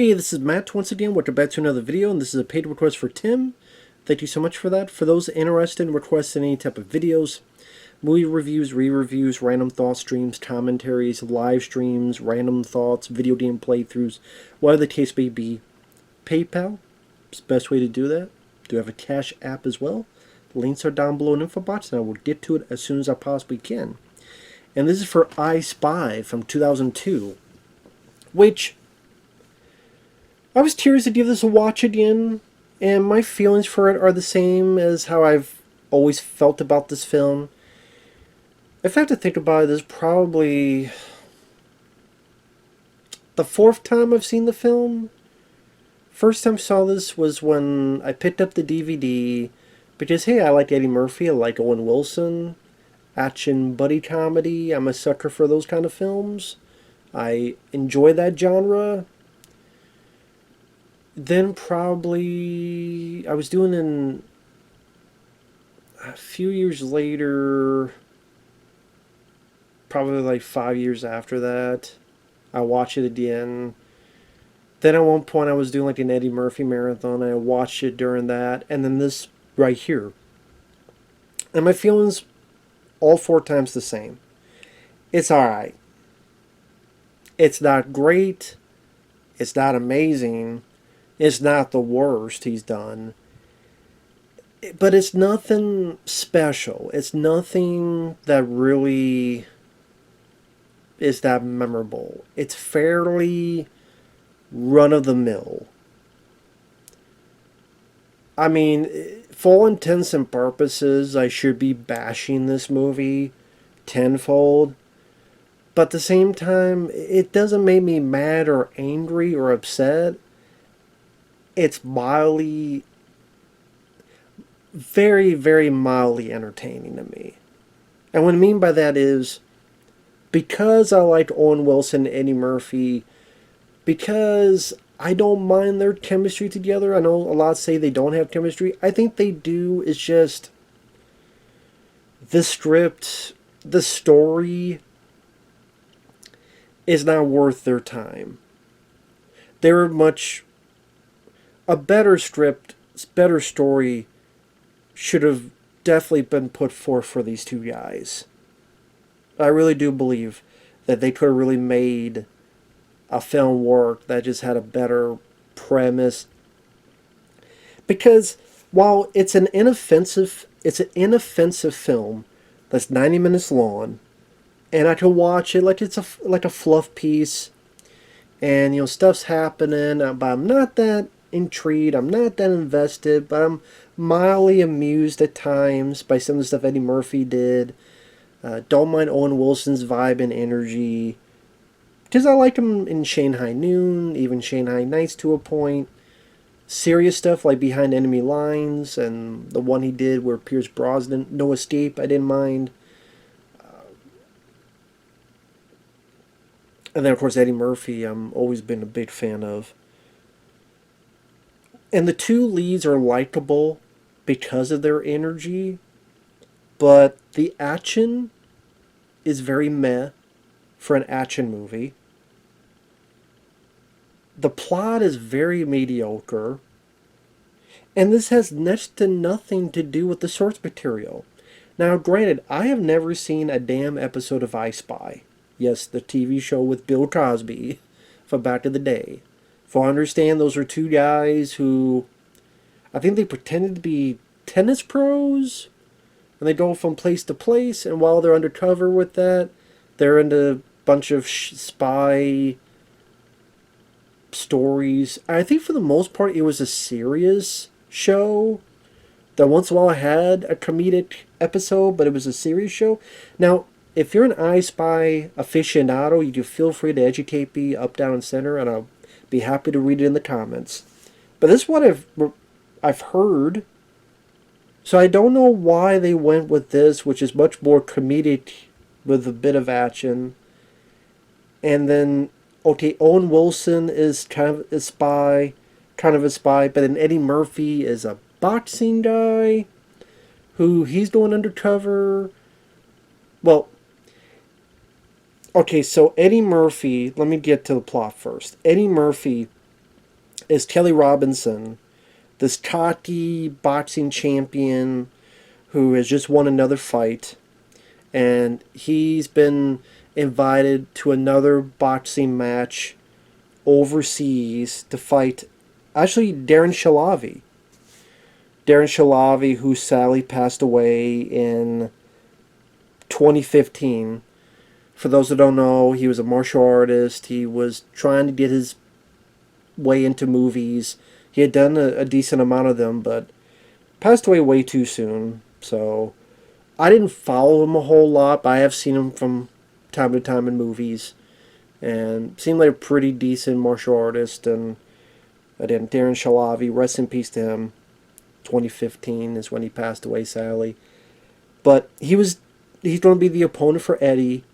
Hey, this is Matt once again. Welcome back to another video, and this is a paid request for Tim. Thank you so much for that. For those interested in requesting any type of videos, movie reviews, re-reviews, random thought streams, commentaries, live streams, random thoughts, video game playthroughs, whatever the case may be, PayPal is the best way to do that. Do have a Cash app as well. The links are down below in the info box, and I will get to it as soon as I possibly can. And this is for I Spy from 2002, which I was curious to give this a watch again, and my feelings for it are the same as how I've always felt about this film. If I have to think about it, this is probably the fourth time I've seen the film. First time I saw this was when I picked up the DVD because, hey, I like Eddie Murphy, I like Owen Wilson, action buddy comedy. I'm a sucker for those kind of films. I enjoy that genre. Then probably I was doing in a few years later, probably like 5 years after that, I watched it again. Then at one point I was doing like an Eddie Murphy marathon, and I watched it during that, and then this right here. And my feelings all four times the same. It's alright. It's not great. It's not amazing. It's not the worst he's done. But it's nothing special. It's nothing that really is that memorable. It's fairly run-of-the-mill. I mean, for all intents and purposes, I should be bashing this movie tenfold. But at the same time, it doesn't make me mad or angry or upset. It's mildly, very, very mildly entertaining to me. And what I mean by that is, because I like Owen Wilson and Eddie Murphy, because I don't mind their chemistry together. I know a lot say they don't have chemistry. I think they do. It's just the script, the story is not worth their time. They're much a better script, better story should have definitely been put forth for these two guys. I really do believe that they could have really made a film work that just had a better premise. Because while it's an inoffensive film that's 90 minutes long, and I could watch it like it's like a fluff piece, and stuff's happening, but I'm not that intrigued, I'm not that invested, but I'm mildly amused at times by some of the stuff Eddie Murphy did. Don't mind Owen Wilson's vibe and energy, because I like him in Shanghai Noon, even Shanghai Nights to a point. Serious stuff like Behind Enemy Lines, and the one he did where Pierce Brosnan, No Escape, I didn't mind. And then, of course, Eddie Murphy, I'm always been a big fan of. And the two leads are likable because of their energy, but the action is very meh for an action movie. The plot is very mediocre, and this has next to nothing to do with the source material. Now, granted, I have never seen a damn episode of I Spy. Yes, the TV show with Bill Cosby from back in the day. For I understand, those are two guys who, I think they pretended to be tennis pros, and they go from place to place, and while they're undercover with that, they're into a bunch of spy stories. I think for the most part it was a serious show that once in a while had a comedic episode, but it was a serious show. Now, if you're an I Spy aficionado, you can feel free to educate me up, down, and center, and I'll be happy to read it in the comments. But this is what I've heard, so I don't know why they went with this, which is much more comedic with a bit of action. And then, okay, Owen Wilson is kind of a spy, but then Eddie Murphy is a boxing guy who he's going undercover. Well, okay, so Eddie Murphy, let me get to the plot first. Eddie Murphy is Kelly Robinson, this cocky boxing champion who has just won another fight, and he's been invited to another boxing match overseas to fight actually Darren Shalavi. Darren Shalavi, who sadly passed away in 2015. For those that don't know, he was a martial artist. He was trying to get his way into movies. He had done a decent amount of them, but passed away way too soon. So I didn't follow him a whole lot, but I have seen him from time to time in movies. And seemed like a pretty decent martial artist. And again, Darren Shalavi, rest in peace to him. 2015 is when he passed away, sadly. But he's going to be the opponent for Eddie.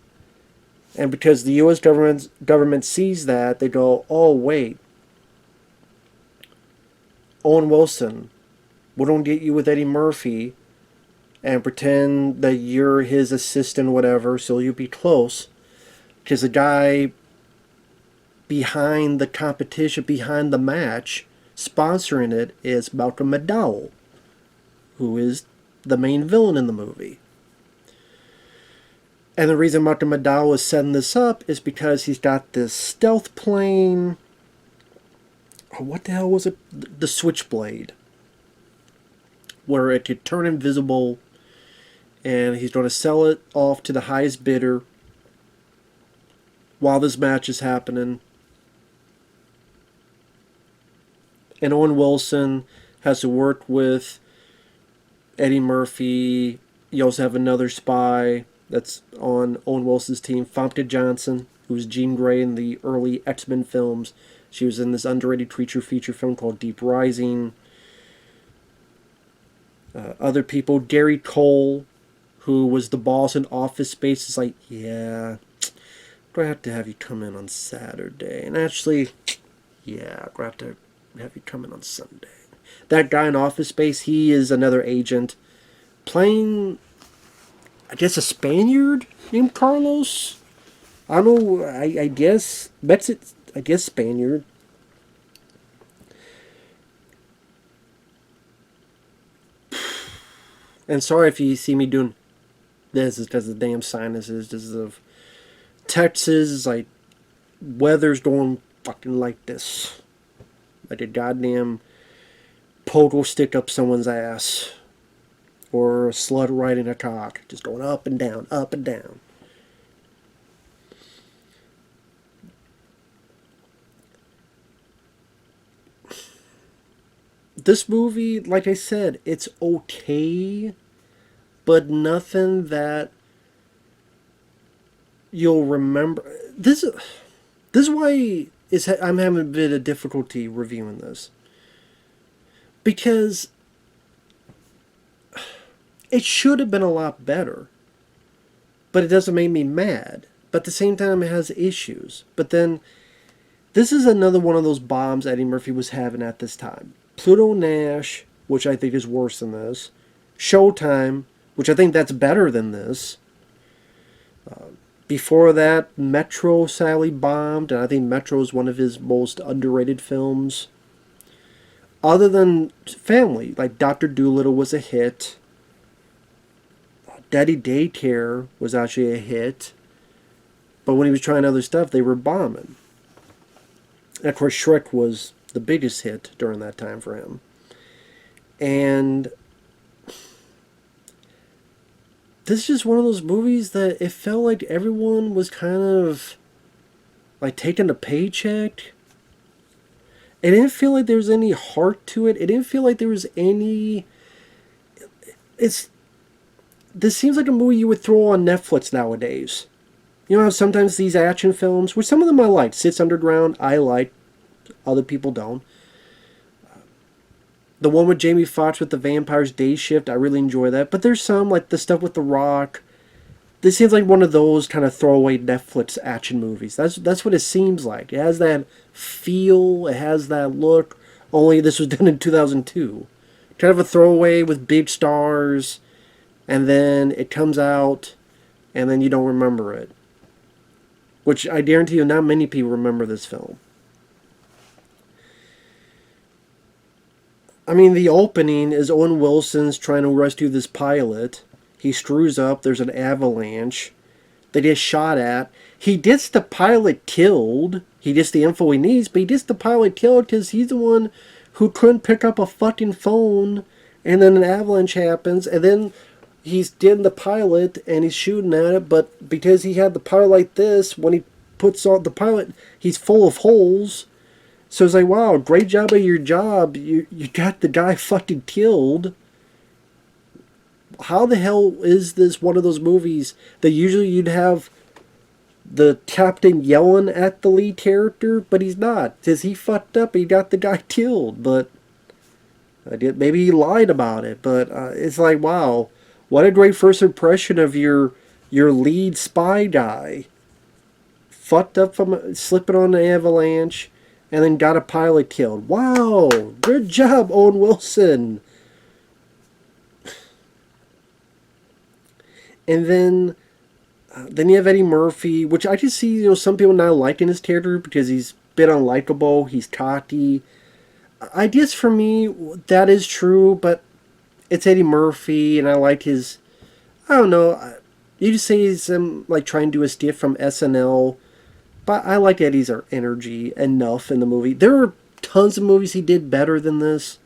And because the U.S. government sees that, they go, oh, wait. Owen Wilson, we don't get you with Eddie Murphy and pretend that you're his assistant, whatever, so you'll be close. Because the guy behind the competition, behind the match, sponsoring it, is Malcolm McDowell, who is the main villain in the movie. And the reason Malcolm McDowell is setting this up is because he's got this stealth plane. Oh, what the hell was it? The Switchblade. Where it could turn invisible. And he's going to sell it off to the highest bidder while this match is happening. And Owen Wilson has to work with Eddie Murphy. You also have another spy that's on Owen Wilson's team, Famke Johnson, who was Jean Grey in the early X-Men films. She was in this underrated creature feature film called Deep Rising. Other people, Gary Cole, who was the boss in Office Space, is like, yeah, do I have to have you come in on Saturday? And actually, yeah, do I have to have you come in on Sunday? That guy in Office Space, he is another agent playing, I guess, a Spaniard named Carlos. I don't know. I guess I guess Spaniard. And sorry if you see me doing this, is because of the damn sinuses. This is of Texas. Like, weather's going fucking like this. Like a goddamn pogo stick up someone's ass. Or a slut riding a cock. Just going up and down, up and down. This movie, like I said, it's okay, but nothing that you'll remember. This is why I'm having a bit of difficulty reviewing this. Because it should have been a lot better. But it doesn't make me mad. But at the same time, it has issues. But then, this is another one of those bombs Eddie Murphy was having at this time. Pluto Nash, which I think is worse than this. Showtime, which I think that's better than this. Before that, Metro sadly bombed, and I think Metro is one of his most underrated films. Other than Family, like Dr. Dolittle was a hit. Daddy Daycare was actually a hit. But when he was trying other stuff, they were bombing. And of course, Shrek was the biggest hit during that time for him. And this is just one of those movies that it felt like everyone was kind of like taking a paycheck. It didn't feel like there was any heart to it. It didn't feel like there was any... This seems like a movie you would throw on Netflix nowadays. You know how sometimes these action films, which some of them I like, Six Underground, I like, other people don't. The one with Jamie Foxx with the Vampires Day Shift, I really enjoy that. But there's some, like the stuff with The Rock. This seems like one of those kind of throwaway Netflix action movies. That's what it seems like. It has that feel, it has that look, only this was done in 2002. Kind of a throwaway with big stars, and then it comes out, and then you don't remember it. Which I guarantee you not many people remember this film. I mean, the opening is Owen Wilson's trying to rescue this pilot. He screws up. There's an avalanche. They get shot at. He gets the pilot killed. He gets the info he needs, but he gets the pilot killed because he's the one who couldn't pick up a fucking phone. And then an avalanche happens, and then he's getting the pilot and he's shooting at it, but because he had the pilot like this, when he puts on the pilot, he's full of holes. So it's like, wow, great job of your job. You got the guy fucking killed. How the hell is this one of those movies that usually you'd have the captain yelling at the lead character, but he's not, because he fucked up. He got the guy killed, but maybe he lied about it. But it's like, wow, what a great first impression of your lead spy guy. Fucked up from slipping on an avalanche, and then got a pilot killed. Wow, good job, Owen Wilson. And then you have Eddie Murphy, which I just see, some people not liking his character because he's a bit unlikable, he's cocky. I guess for me, that is true, but it's Eddie Murphy, and I like his, I don't know, you just say he's like trying to do a skit from SNL, but I like Eddie's energy enough in the movie. There are tons of movies he did better than this.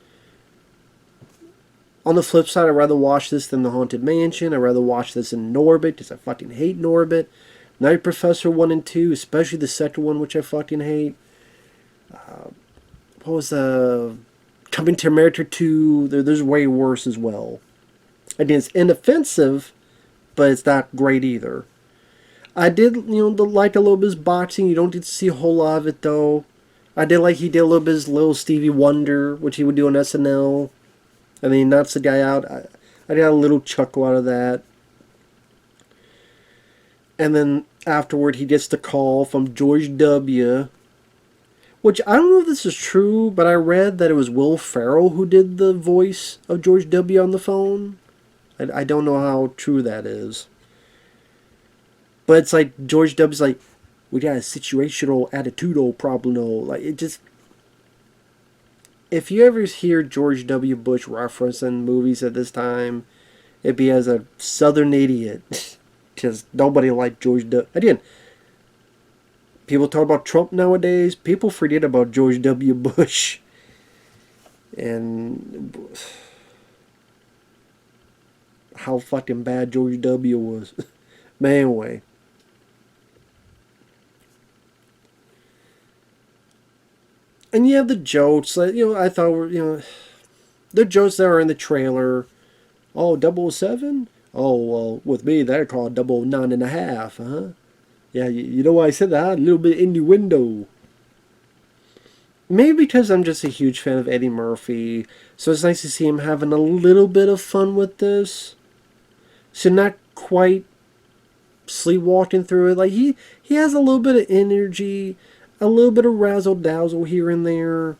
On the flip side, I'd rather watch this than The Haunted Mansion. I'd rather watch this than Norbit, because I fucking hate Norbit. Night Professor 1 and 2, especially the second one, which I fucking hate. What was Coming to America 2? There's way worse as well. I mean, it's inoffensive, but it's not great either. I did, like a little bit of his boxing. You don't get to see a whole lot of it, though. I did like he did a little bit of his little Stevie Wonder, which he would do on SNL. I mean, knocks the guy out. I got a little chuckle out of that. And then afterward, he gets the call from George W., which I don't know if this is true, but I read that it was Will Ferrell who did the voice of George W. on the phone. I don't know how true that is. But it's like George W.'s like, we got a situational attitudinal problem. Like, it just... If you ever hear George W. Bush referenced in movies at this time, it'd be as a southern idiot. Because nobody liked George W. Again, people talk about Trump nowadays. People forget about George W. Bush. And how fucking bad George W. was. But anyway. And you have the jokes, like, I thought were, the jokes that are in the trailer. Oh, 007? Oh, well, with me, they're called 009.5, huh? Yeah, you know why I said that? A little bit innuendo. Maybe because I'm just a huge fan of Eddie Murphy, so it's nice to see him having a little bit of fun with this. So not quite sleepwalking through it. Like, he has a little bit of energy, a little bit of razzle-dazzle here and there,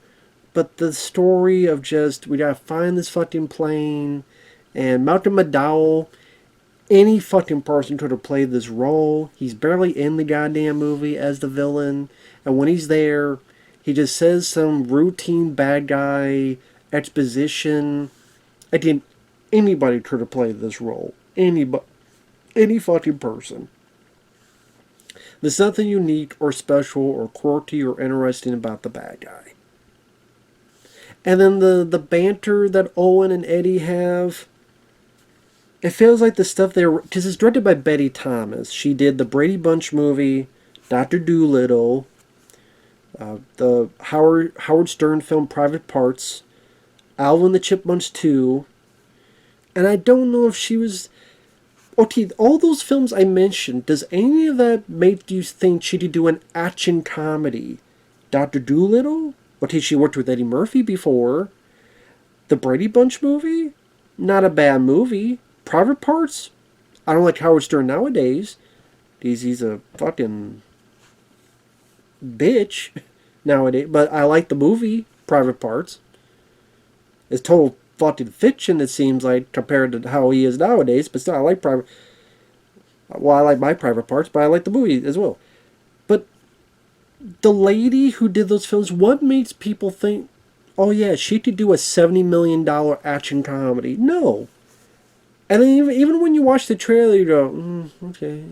but the story of just, we gotta find this fucking plane, and Malcolm McDowell, any fucking person could have played this role. He's barely in the goddamn movie as the villain, and when he's there, he just says some routine bad guy exposition. Again, anybody could have played this role. Anybody. Any fucking person. There's nothing unique or special or quirky or interesting about the bad guy. And then the banter that Owen and Eddie have, it feels like the stuff they were... Because it's directed by Betty Thomas. She did the Brady Bunch movie, Dr. Dolittle, the Howard Stern film Private Parts, Alvin the Chipmunks 2, and I don't know if she was... Okay, all those films I mentioned, does any of that make you think she could do an action comedy? Dr. Dolittle? Okay, she worked with Eddie Murphy before. The Brady Bunch movie? Not a bad movie. Private Parts? I don't like Howard Stern nowadays. He's a fucking bitch nowadays. But I like the movie, Private Parts. It's total fucking fiction, it seems like, compared to how he is nowadays. But still, I like Private... Well, I like my Private Parts, but I like the movie as well. But the lady who did those films, what makes people think, oh yeah, she could do a $70 million action comedy. No. And then even when you watch the trailer, you go, okay.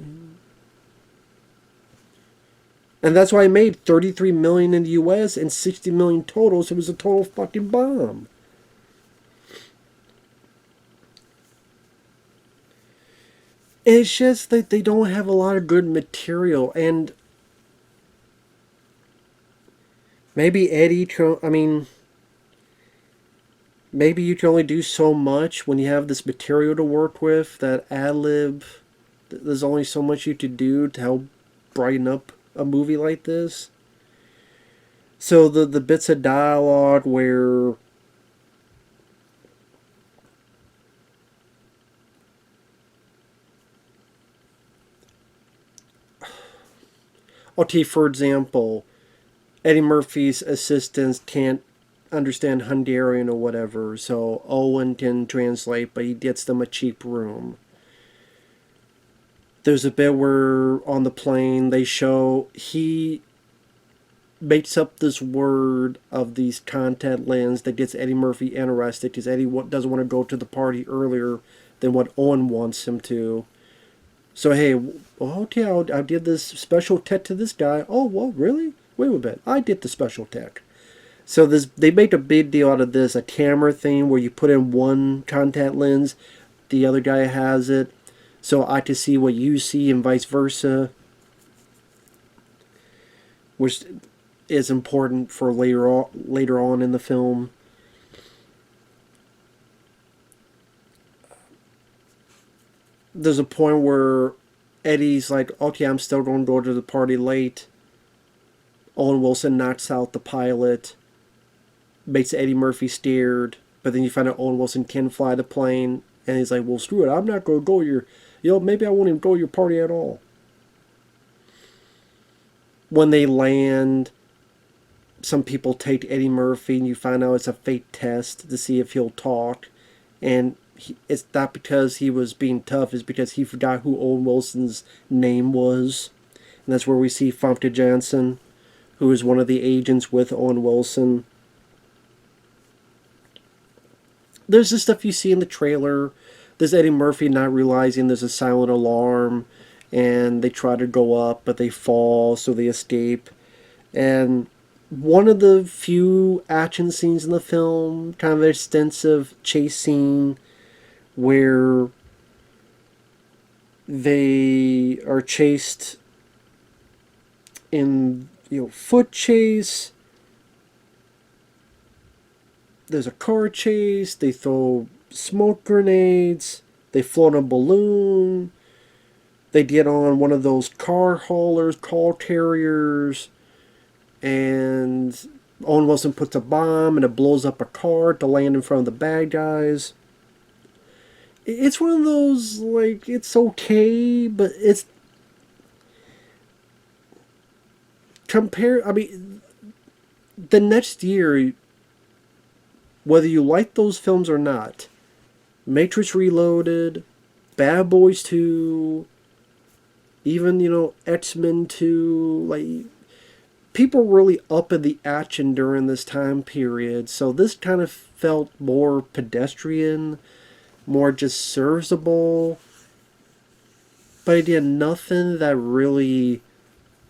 And that's why it made 33 million in the U.S. and 60 million total. So it was a total fucking bomb. It's just that they don't have a lot of good material, and maybe Eddie. I mean, maybe you can only do so much when you have this material to work with. That ad lib, there's only so much you could do to help brighten up a movie like this. So the bits of dialogue where okay, for example, Eddie Murphy's assistants can't understand Hungarian or whatever, so Owen can translate, but he gets them a cheap room. There's a bit where on the plane they show he makes up this word of these contact lens that gets Eddie Murphy interested because Eddie doesn't want to go to the party earlier than what Owen wants him to. So hey, well, okay, I did this special tech to this guy. Oh, well, really? Wait a bit, I did the special tech. So they make a big deal out of this, a camera thing where you put in one contact lens, the other guy has it, so I can see what you see and vice versa, which is important for later on in the film. There's a point where Eddie's like, okay, I'm still going to go to the party late. Owen Wilson knocks out the pilot, makes Eddie Murphy scared, but then you find out Owen Wilson can fly the plane, and he's like, well, screw it, I'm not going to go maybe I won't even go to your party at all. When they land, some people take Eddie Murphy, and you find out it's a fake test to see if he'll talk, and it's not because he was being tough, it's because he forgot who Owen Wilson's name was, and that's where we see Famke Janssen, who is one of the agents with Owen Wilson. There's the stuff you see in the trailer. There's Eddie Murphy not realizing there's a silent alarm, and they try to go up, but they fall, so they escape. And one of the few action scenes in the film, kind of an extensive chase scene, where they are chased in, foot chase. There's a car chase. They throw smoke grenades. They float a balloon. They get on one of those car haulers, car carriers, and Owen Wilson puts a bomb and it blows up a car to land in front of the bad guys. It's one of those, like, it's okay, but it's the next year, whether you like those films or not, Matrix Reloaded, Bad Boys 2, even, X-Men 2, like, people were really up in the action during this time period, so this kind of felt more pedestrian, more just serviceable, but it did nothing that really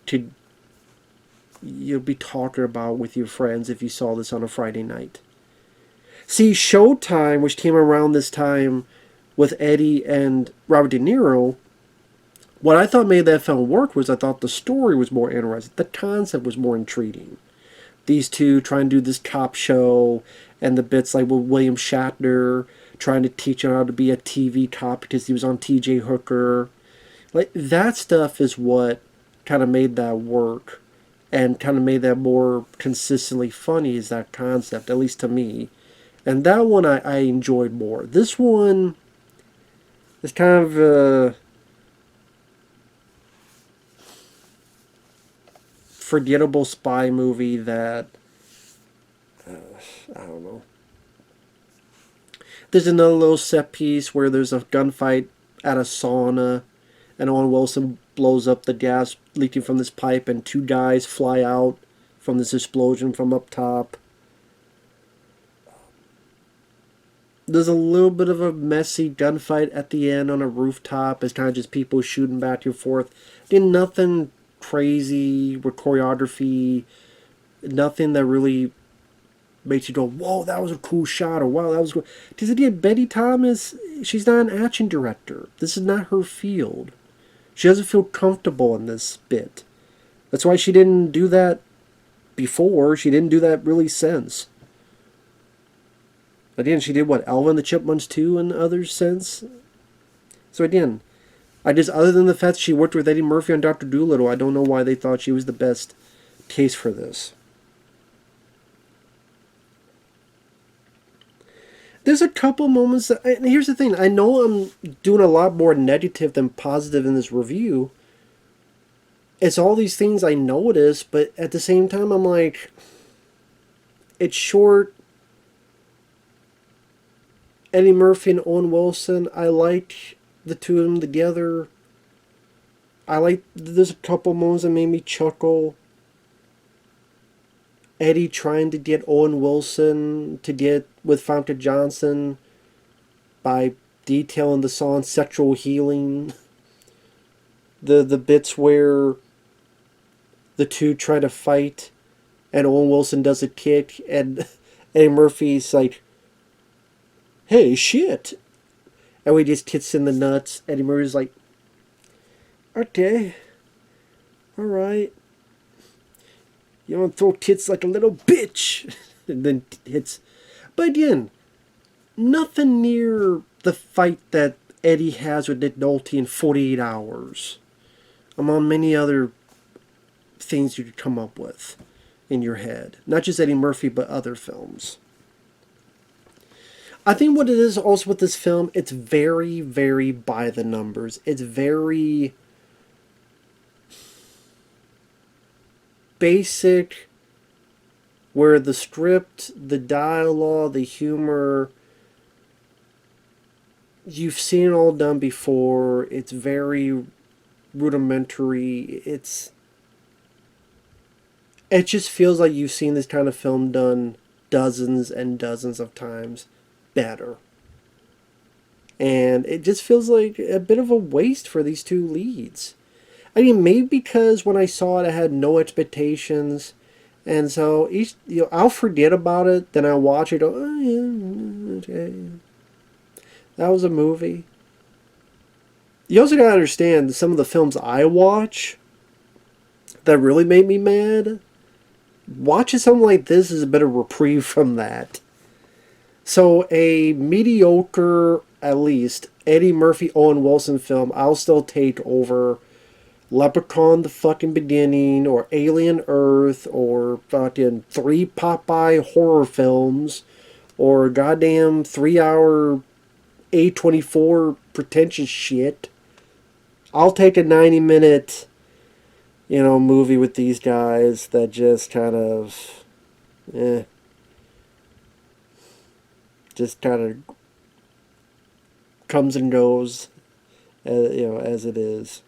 could be talking about with your friends if you saw this on a Friday night. See, Showtime, which came around this time with Eddie and Robert De Niro, what I thought made that film work was I thought the story was more interesting. The concept was more intriguing. These two trying to do this cop show, and the bits like with William Shatner trying to teach him how to be a TV cop because he was on TJ Hooker. Like, that stuff is what kind of made that work and kind of made that more consistently funny, is that concept, at least to me. And that one I enjoyed more. This one is kind of a forgettable spy movie that, I don't know. There's another little set piece where there's a gunfight at a sauna, and Owen Wilson blows up the gas leaking from this pipe, and two guys fly out from this explosion from up top. There's a little bit of a messy gunfight at the end on a rooftop. It's kind of just people shooting back and forth. Did nothing crazy with choreography. Nothing that really makes you go, whoa, that was a cool shot, or wow, that was cool. Because again, Betty Thomas, she's not an action director. This is not her field. She doesn't feel comfortable in this bit. That's why she didn't do that before. She didn't do that really since. Again, she did what, Alvin and the Chipmunks 2 and others since? So again, other than the fact she worked with Eddie Murphy on Dr. Dolittle, I don't know why they thought she was the best case for this. There's a couple moments that, and here's the thing, I know I'm doing a lot more negative than positive in this review. It's all these things I notice, but at the same time I'm like, it's short. Eddie Murphy and Owen Wilson, I like the two of them together. There's a couple moments that made me chuckle. Eddie trying to get Owen Wilson to get with Famke Johnson by detailing the song Sexual Healing. The bits where the two try to fight and Owen Wilson does a kick and Eddie Murphy's like, hey, shit. And we just hits in the nuts. Eddie Murphy's like, okay, alright. You don't throw tits like a little bitch. And then hits. But again, nothing near the fight that Eddie has with Nick Nolte in 48 Hours. Among many other things you could come up with in your head. Not just Eddie Murphy, but other films. I think what it is also with this film, it's very, very by the numbers. It's very basic, where the script, the dialogue, the humor, you've seen it all done before. It's very rudimentary. It just feels like you've seen this kind of film done dozens and dozens of times better. And it just feels like a bit of a waste for these two leads. I mean, maybe because when I saw it, I had no expectations. And so I'll forget about it, then I'll watch it, oh yeah, okay. That was a movie. You also gotta understand, some of the films I watch that really made me mad, watching something like this is a bit of reprieve from that. So a mediocre, at least, Eddie Murphy, Owen Wilson film, I'll still take over Leprechaun the fucking Beginning, or Alien Earth, or fucking 3 Popeye horror films, or goddamn 3-hour A24 pretentious shit. I'll take a 90-minute, movie with these guys that just kind of, just kind of comes and goes, as it is.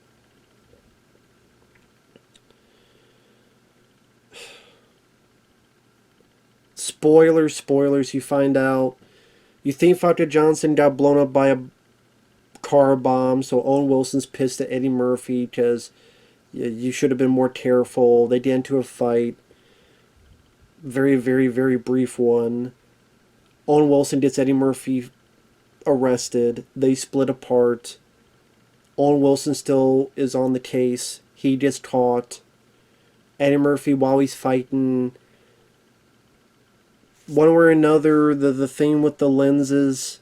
Spoilers, you find out. You think Famke Johnson got blown up by a car bomb, so Owen Wilson's pissed at Eddie Murphy because you should have been more careful. They get into a fight. Very, very, very brief one. Owen Wilson gets Eddie Murphy arrested. They split apart. Owen Wilson still is on the case. He gets caught. Eddie Murphy, while he's fighting, one way or another, the thing with the lenses,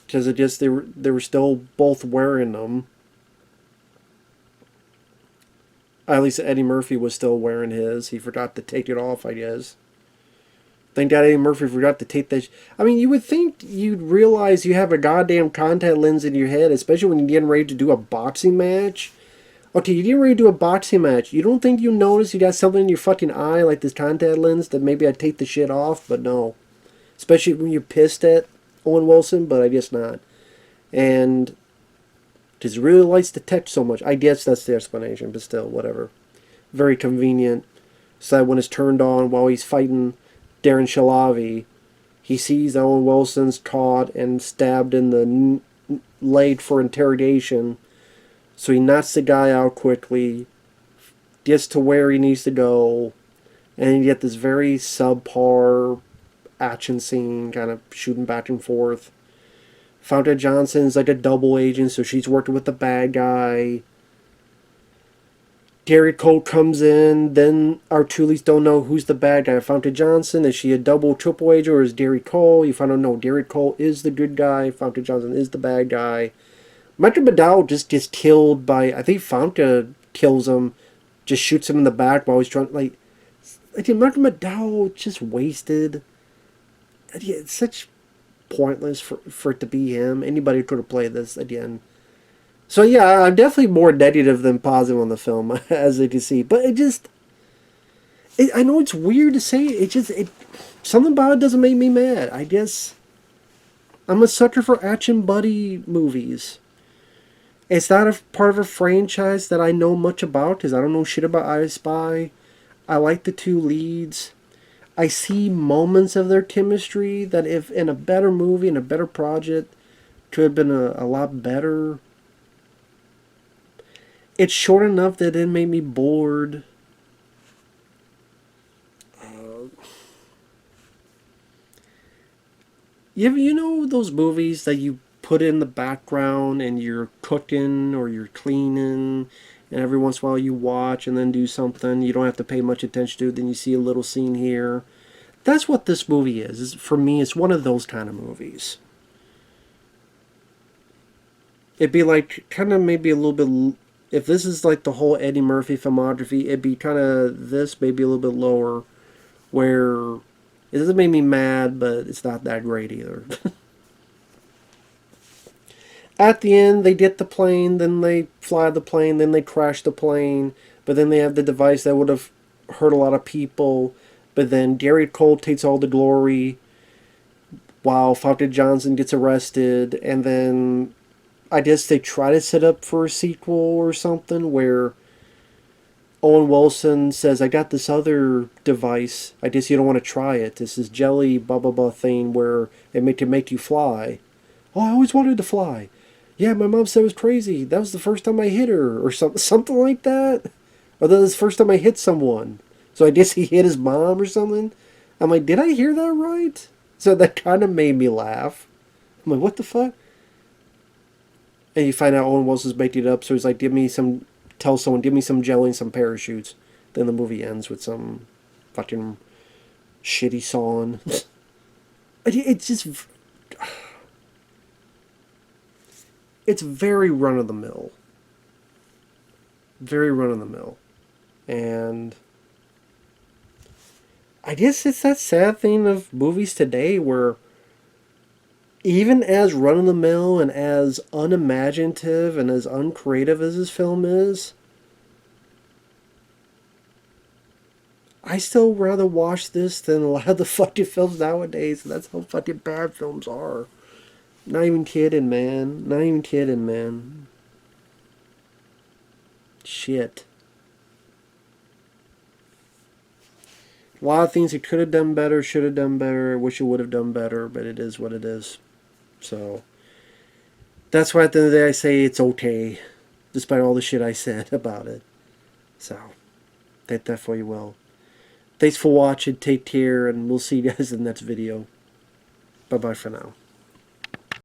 because they were still both wearing them. At least Eddie Murphy was still wearing his. He forgot to take it off, I guess. Thank God Eddie Murphy forgot to take that. I mean, you would think you'd realize you have a goddamn contact lens in your head, especially when you're getting ready to do a boxing match. Okay, you're getting ready to do a boxing match. You don't think you notice you got something in your fucking eye, like this contact lens, that maybe I'd take the shit off? But no. Especially when you're pissed at Owen Wilson, but I guess not. And because he really likes to text so much. I guess that's the explanation, but still, whatever. Very convenient. So that when it's turned on while he's fighting Darren Shalavi, He sees Owen Wilson's caught and stabbed in the leg for interrogation. So he knocks the guy out quickly, gets to where he needs to go, and you get this very subpar action scene, kind of shooting back and forth. Fountain Johnson's like a double agent, so she's working with the bad guy. Gary Cole comes in, then our Toolies don't know who's the bad guy. Fountain Johnson, is she a double, triple agent, or is Gary Cole? You find out, no, Gary Cole is the good guy, Fountain Johnson is the bad guy. Michael McDowell just gets killed by, I think Fountain kills him, just shoots him in the back while he's trying, like Michael McDowell just wasted. It's such pointless for it to be him. Anybody could have played this again. So yeah, I'm definitely more negative than positive on the film, as you can see. But I know it's weird to say it. Something about it doesn't make me mad. I guess I'm a sucker for action buddy movies. It's not a part of a franchise that I know much about, because I don't know shit about I Spy. I like the two leads. I see moments of their chemistry that, if in a better movie, in a better project, could have been a lot better. It's short enough that it made me bored. You know those movies that you put in the background and you're cooking or you're cleaning, and every once in a while you watch and then do something you don't have to pay much attention to, then you see a little scene here. That's what this movie is. For me, it's one of those kind of movies. It'd be like kind of maybe a little bit, if this is like the whole Eddie Murphy filmography, it'd be kind of this, maybe a little bit lower, where it doesn't make me mad, but it's not that great either. At the end, they get the plane, then they fly the plane, then they crash the plane, but then they have the device that would have hurt a lot of people, but then Gary Cole takes all the glory while Fountain Johnson gets arrested, and then I guess they try to set up for a sequel or something where Owen Wilson says, I got this other device, I guess you don't want to try it. This is jelly blah blah blah thing where it can make you fly. Oh, I always wanted to fly. Yeah, my mom said it was crazy. That was the first time I hit her, or something like that. Or that was the first time I hit someone. So I guess he hit his mom or something. I'm like, did I hear that right? So that kind of made me laugh. I'm like, what the fuck? And you find out Owen Wilson's making it up, so he's like, tell someone, give me some jelly and some parachutes. Then the movie ends with some fucking shitty song. It's just, it's very run-of-the-mill. Very run-of-the-mill. And I guess it's that sad thing of movies today where even as run-of-the-mill and as unimaginative and as uncreative as this film is, I still rather watch this than a lot of the fucking films nowadays. That's how fucking bad films are. Not even kidding, man. Not even kidding, man. Shit. A lot of things it could have done better, should have done better. I wish it would have done better, but it is what it is. So, that's why at the end of the day I say it's okay, despite all the shit I said about it. So, take that for you will. Thanks for watching, take care, and we'll see you guys in the next video. Bye-bye for now.